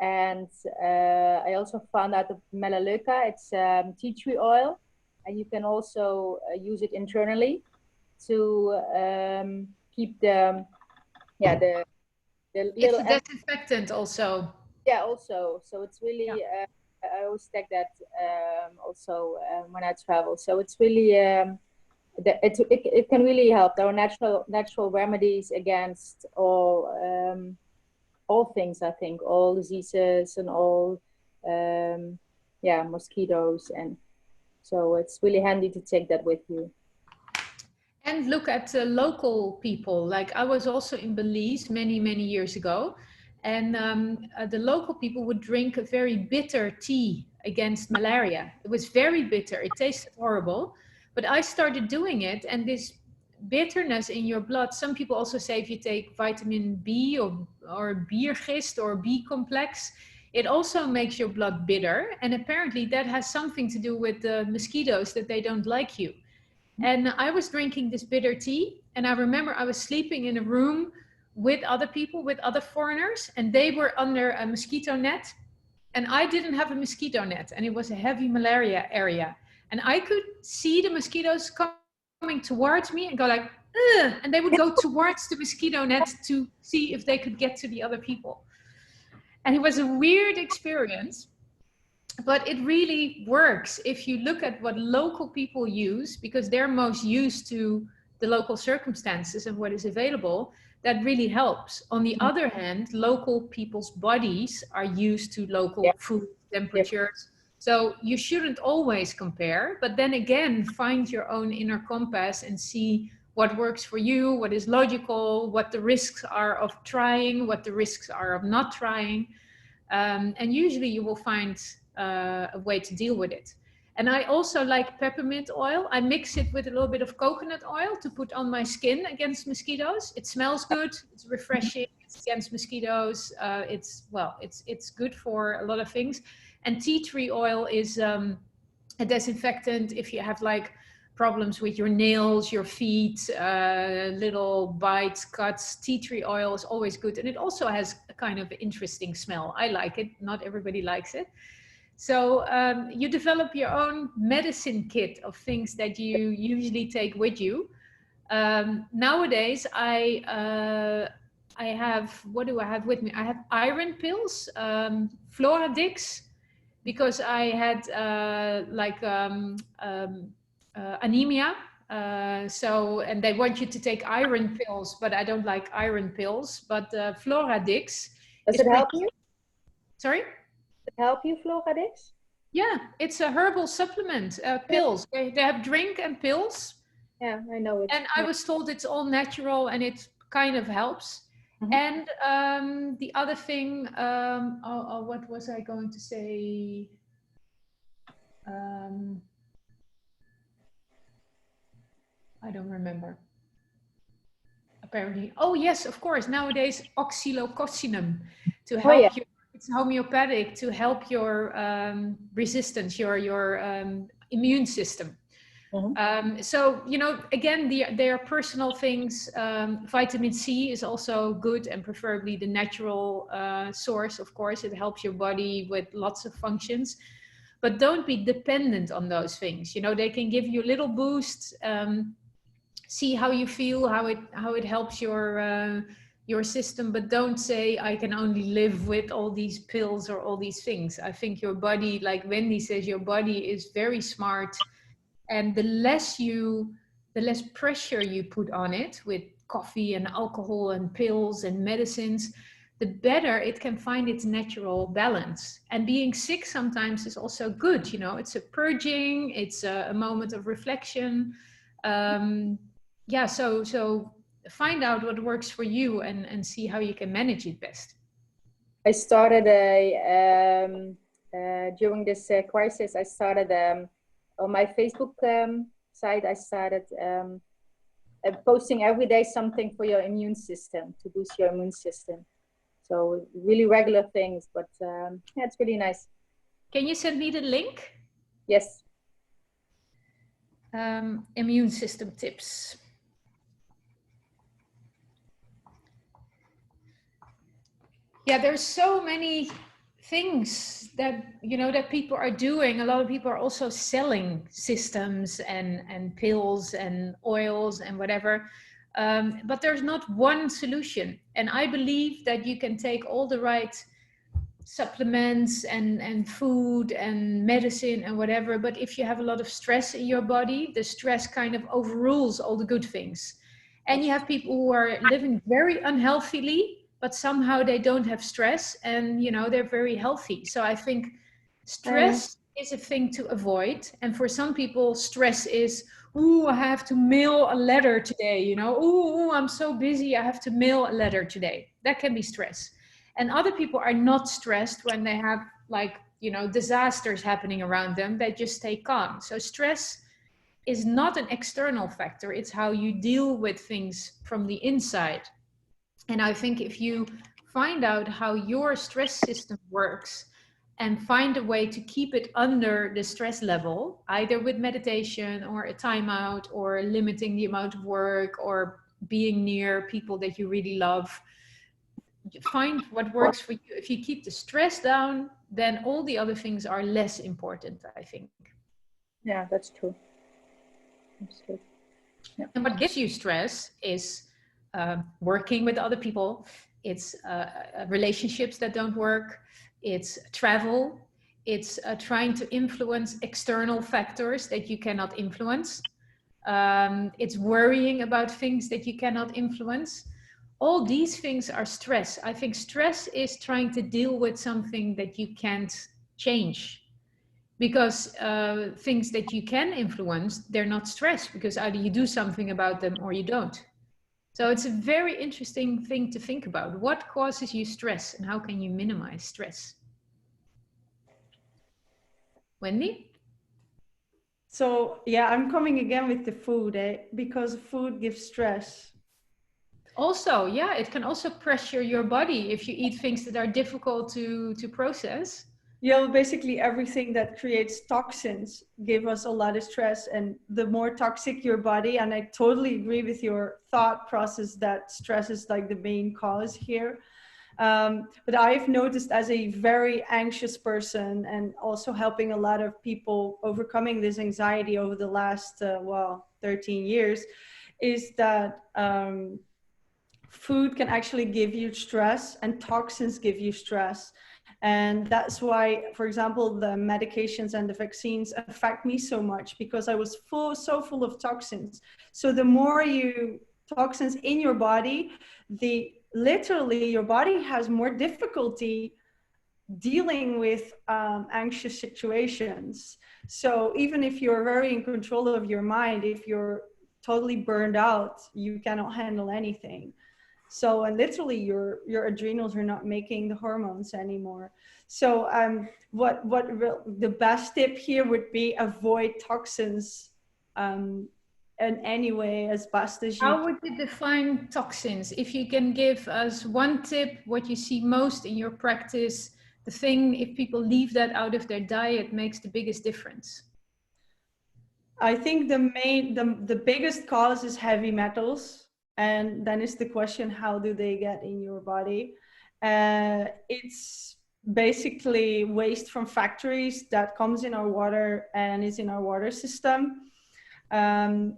And I also found out of melaleuca, it's tea tree oil, and you can also use it internally to keep the little. It's a disinfectant also. Yeah, also. So it's really, yeah. I always take that also when I travel. So it's really, it can really help. There are natural remedies against all things, I think, all diseases and all, mosquitoes. And so it's really handy to take that with you. And look at local people. Like I was also in Belize many, many years ago. And the local people would drink a very bitter tea against malaria. It was very bitter. It tasted horrible. But I started doing it, and this bitterness in your blood, some people also say if you take vitamin B or biergist or B complex, it also makes your blood bitter. And apparently that has something to do with the mosquitoes, that they don't like you. And I was drinking this bitter tea, and I remember I was sleeping in a room with other people, with other foreigners, and they were under a mosquito net, and I didn't have a mosquito net, and it was a heavy malaria area. And I could see the mosquitoes coming towards me and go like, ugh, and they would go towards the mosquito net to see if they could get to the other people. And it was a weird experience, but it really works if you look at what local people use, because they're most used to the local circumstances and what is available. That really helps. On the other hand, local people's bodies are used to local food temperatures. So you shouldn't always compare, but then again, find your own inner compass and see what works for you, what is logical, what the risks are of trying, what the risks are of not trying. And usually you will find a way to deal with it. And I also like peppermint oil. I mix it with a little bit of coconut oil to put on my skin against mosquitoes. It smells good, it's refreshing, it's against mosquitoes. It's good for a lot of things. And tea tree oil is a disinfectant if you have like problems with your nails, your feet, little bites, cuts. Tea tree oil is always good. And it also has a kind of interesting smell. I like it, not everybody likes it. So you develop your own medicine kit of things that you usually take with you. Nowadays, I have, what do I have with me? I have iron pills, Floradix, because I had anemia. And they want you to take iron pills, but I don't like iron pills. But Floradix Does is it help you? Sorry? Does it help you, Floradix? Yeah, it's a herbal supplement, pills. They have drink and pills. Yeah, I know it. And I was told it's all natural and it kind of helps. Mhm. And the other thing, what was I going to say? I don't remember. Apparently, oh yes, of course. Nowadays, oxylococcinum to help you. It's homeopathic to help your resistance, your immune system. So, you know, again, they are personal things. Vitamin C is also good, and preferably the natural source. Of course, it helps your body with lots of functions, but don't be dependent on those things. You know, they can give you a little boost. See how you feel, how it helps your system, but don't say I can only live with all these pills or all these things. I think your body, like Wendy says, your body is very smart, and the less pressure you put on it with coffee and alcohol and pills and medicines, the better it can find its natural balance. And being sick sometimes is also good, you know, it's a purging, it's a moment of reflection. Yeah, so find out what works for you and see how you can manage it best. I started during this crisis, I started on my Facebook site, I started posting every day something for your immune system, to boost your immune system. So really regular things, but yeah, it's really nice. Can you send me the link? Yes. Immune system tips. Yeah, there's so many things that, you know, that people are doing. A lot of people are also selling systems and pills and oils and whatever. But there's not one solution. And I believe that you can take all the right supplements and food and medicine and whatever, but if you have a lot of stress in your body, the stress kind of overrules all the good things. And you have people who are living very unhealthily, but somehow they don't have stress, and you know, they're very healthy. So I think stress is a thing to avoid. And for some people, stress is, ooh, I have to mail a letter today, you know, ooh, I'm so busy, I have to mail a letter today. That can be stress. And other people are not stressed when they have, like, you know, disasters happening around them. They just stay calm. So stress is not an external factor. It's how you deal with things from the inside. And I think if you find out how your stress system works and find a way to keep it under the stress level, either with meditation or a timeout or limiting the amount of work or being near people that you really love, find what works for you. If you keep the stress down, then all the other things are less important, I think. Yeah, that's true. That's true. Yeah. And what gives you stress is working with other people. It's relationships that don't work. It's travel. It's trying to influence external factors that you cannot influence. It's worrying about things that you cannot influence. All these things are stress. I think stress is trying to deal with something that you can't change, because things that you can influence, they're not stress, because either you do something about them or you don't. So it's a very interesting thing to think about. What causes you stress and how can you minimize stress? Wendy? So yeah, I'm coming again with the food, because food gives stress. Also, yeah, it can also pressure your body if you eat things that are difficult to process. Yeah, basically everything that creates toxins give us a lot of stress, and the more toxic your body, and I totally agree with your thought process that stress is like the main cause here. But I've noticed, as a very anxious person and also helping a lot of people overcoming this anxiety over the last 13 years, is that food can actually give you stress, and toxins give you stress. And that's why, for example, the medications and the vaccines affect me so much, because I was so full of toxins. So the more toxins in your body, literally your body has more difficulty dealing with anxious situations. So even if you're very in control of your mind, if you're totally burned out, you cannot handle anything. So, and literally your adrenals are not making the hormones anymore. So the best tip here would be avoid toxins in any way as best as you can. How would you define toxins? If you can give us one tip, what you see most in your practice, the thing, if people leave that out of their diet, makes the biggest difference. I think the biggest cause is heavy metals. And then is the question, how do they get in your body? It's basically waste from factories that comes in our water and is in our water system.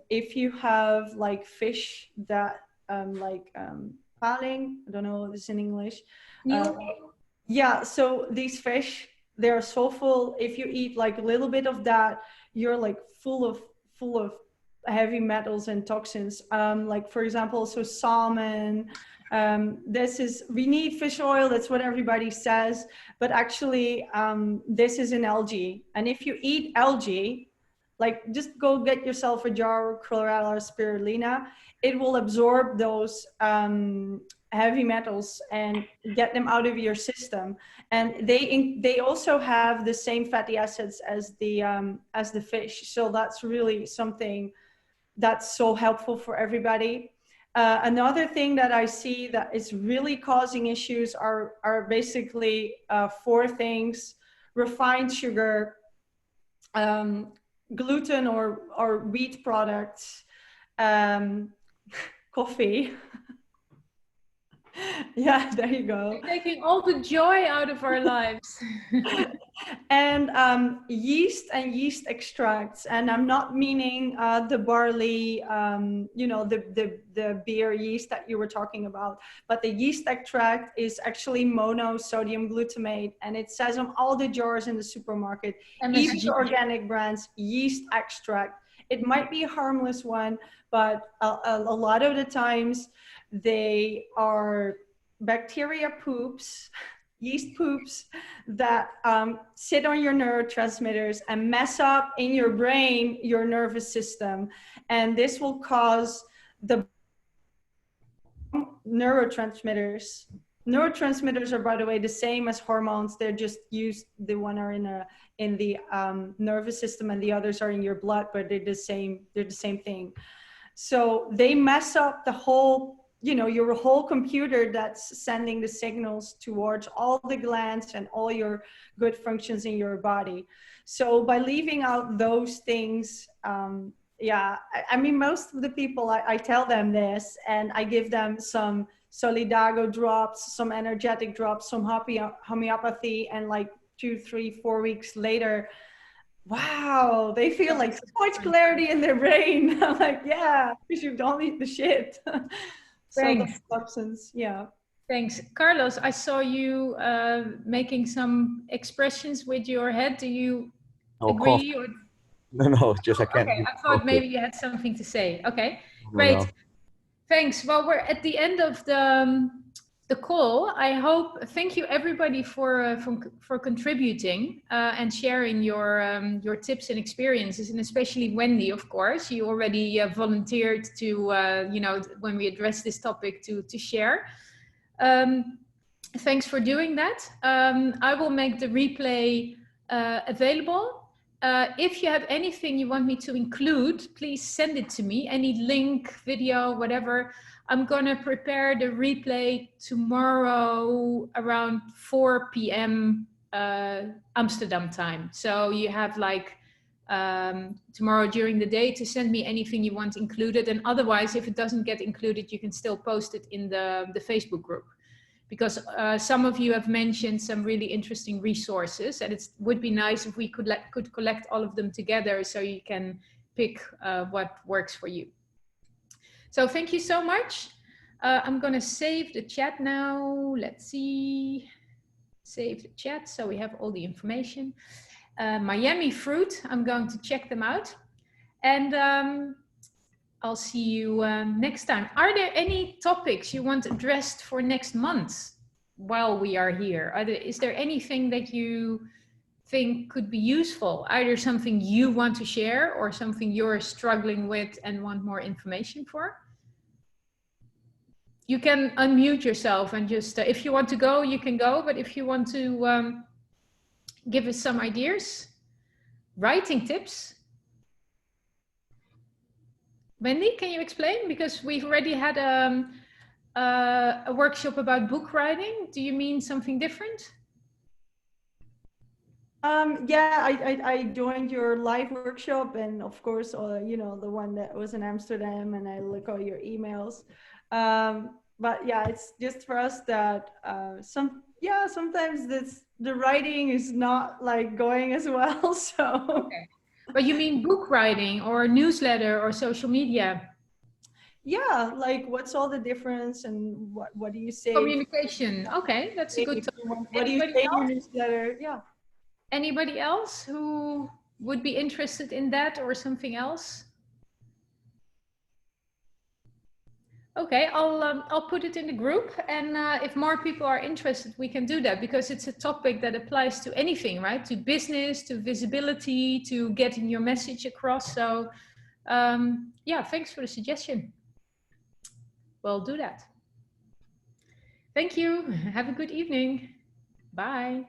If you have like fish that paling, I don't know what this is in English. Yeah, so these fish, they're so full. If you eat like a little bit of that, you're like full of heavy metals and toxins. Like for example, so salmon, we need fish oil, that's what everybody says, but actually this is an algae. And if you eat algae, like just go get yourself a jar of chlorella or spirulina, it will absorb those heavy metals and get them out of your system. And they also have the same fatty acids as the fish. So that's really something that's so helpful for everybody. Another thing that I see that is really causing issues are basically 4 things: refined sugar, gluten or wheat products, coffee. Yeah, there you go. You're taking all the joy out of our lives. And yeast and yeast extracts. And I'm not meaning the barley, the beer yeast that you were talking about, but the yeast extract is actually monosodium glutamate. And it says on all the jars in the supermarket, even the organic brands, yeast extract. It might be a harmless one, but a lot of the times they are bacteria poops, yeast poops that sit on your neurotransmitters and mess up in your brain, your nervous system. And this will cause the neurotransmitters. Neurotransmitters are, by the way, the same as hormones. They're just used, the one are in the nervous system and the others are in your blood, but they're the same thing. So they mess up the whole, your whole computer that's sending the signals towards all the glands and all your good functions in your body. So by leaving out those things, I mean, most of the people, I tell them this, and I give them some Solidago drops, some energetic drops, some homeopathy, and like 2, 3, 4 weeks later, wow, they feel like so much clarity in their brain. I'm like, yeah, because you don't eat the shit. Thanks. So substance, yeah. Thanks. Carlos, I saw you making some expressions with your head. Do you agree? Or... No, just I can't. Okay, I thought maybe you had something to say. Okay, great. No. Thanks. Well, we're at the end of the call. Thank you everybody for contributing and sharing your tips and experiences, and especially Wendy, of course. You already volunteered to when we addressed this topic to share. Thanks for doing that. I will make the replay available. If you have anything you want me to include, please send it to me. Any link, video, whatever. I'm gonna prepare the replay tomorrow around 4 p.m. Amsterdam time. So you have like tomorrow during the day to send me anything you want included. And otherwise, if it doesn't get included, you can still post it in the Facebook group. Because some of you have mentioned some really interesting resources, and it would be nice if we could collect all of them together so you can pick what works for you. So thank you so much. I'm gonna save the chat now. Let's see. save the chat so we have all the information. Miami Fruit, I'm going to check them out. And I'll see you next time. Are there any topics you want addressed for next month while we are here? Is there anything that you think could be useful? Either something you want to share or something you're struggling with and want more information for? You can unmute yourself and just, if you want to go, you can go. But if you want to give us some ideas, writing tips. Wendy, can you explain? Because we've already had a workshop about book writing. Do you mean something different? Yeah, I joined your live workshop, and of course, you know, the one that was in Amsterdam, and I look all your emails. But yeah, it's just for us that sometimes the writing is not like going as well. So. Okay. But you mean book writing or newsletter or social media? Yeah, like what's all the difference, and what do you say? Communication. Okay, that's a good topic. What do you say in your newsletter? Yeah. Anybody else who would be interested in that or something else? Okay, I'll put it in the group, and if more people are interested, we can do that, because it's a topic that applies to anything, right? To business, to visibility, to getting your message across. So yeah, thanks for the suggestion. We'll do that. Thank you. Have a good evening. Bye.